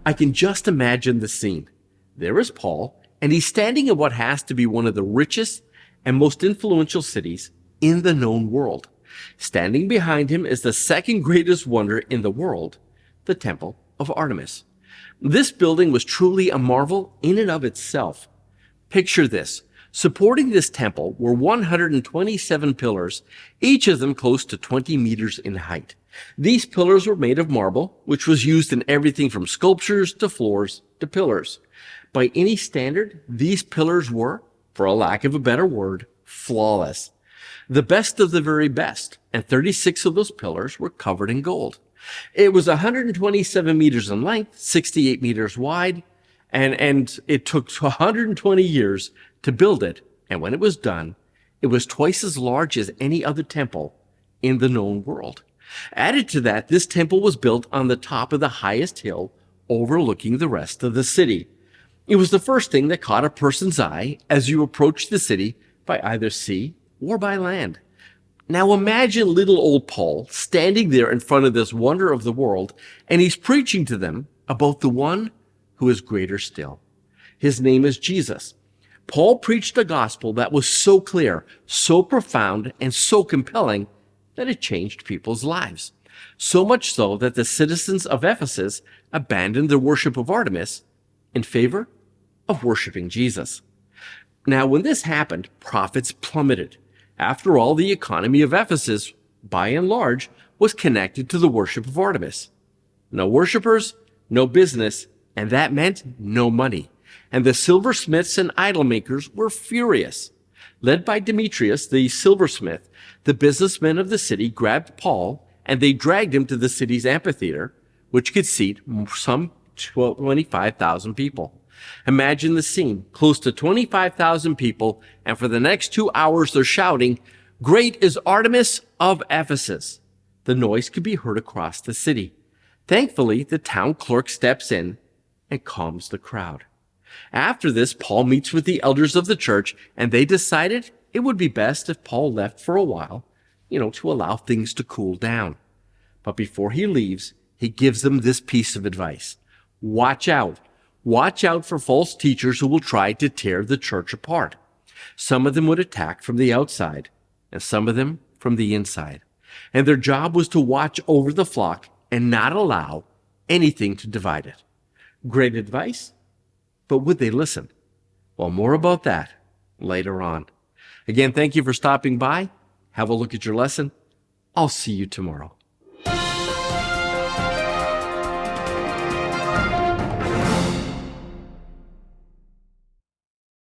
I can just imagine the scene. There is Paul, and he's standing in what has to be one of the richest and most influential cities in the known world. Standing behind him is the second greatest wonder in the world, the Temple of Artemis. This building was truly a marvel in and of itself. Picture this. Supporting this temple were 127 pillars, each of them close to 20 meters in height. These pillars were made of marble, which was used in everything from sculptures to floors to pillars. By any standard, these pillars were, for a lack of a better word, flawless. The best of the very best, and 36 of those pillars were covered in gold. It was 127 meters in length, 68 meters wide, and it took 120 years to build it. And when it was done, it was twice as large as any other temple in the known world. Added to that, this temple was built on the top of the highest hill overlooking the rest of the city. It was the first thing that caught a person's eye as you approached the city by either sea or by land. Now imagine little old Paul standing there in front of this wonder of the world, and he's preaching to them about the one who is greater still. His name is Jesus. Paul preached a gospel that was so clear, so profound, and so compelling that it changed people's lives. So much so that the citizens of Ephesus abandoned their worship of Artemis in favor of worshiping Jesus. Now, when this happened, profits plummeted. After all, the economy of Ephesus, by and large, was connected to the worship of Artemis. No worshipers, no business, and that meant no money. And the silversmiths and idol makers were furious. Led by Demetrius, the silversmith, the businessmen of the city grabbed Paul and they dragged him to the city's amphitheater, which could seat some 25,000 people. Imagine the scene, close to 25,000 people, and for the next 2 hours they're shouting, "Great is Artemis of Ephesus." The noise could be heard across the city. Thankfully, the town clerk steps in and calms the crowd. After this, Paul meets with the elders of the church, and they decided it would be best if Paul left for a while, to allow things to cool down. But before he leaves, he gives them this piece of advice. Watch out. Watch out for false teachers who will try to tear the church apart. Some of them would attack from the outside, and some of them from the inside. And their job was to watch over the flock and not allow anything to divide it. Great advice, but would they listen? Well, more about that later on. Again, thank you for stopping by. Have a look at your lesson. I'll see you tomorrow.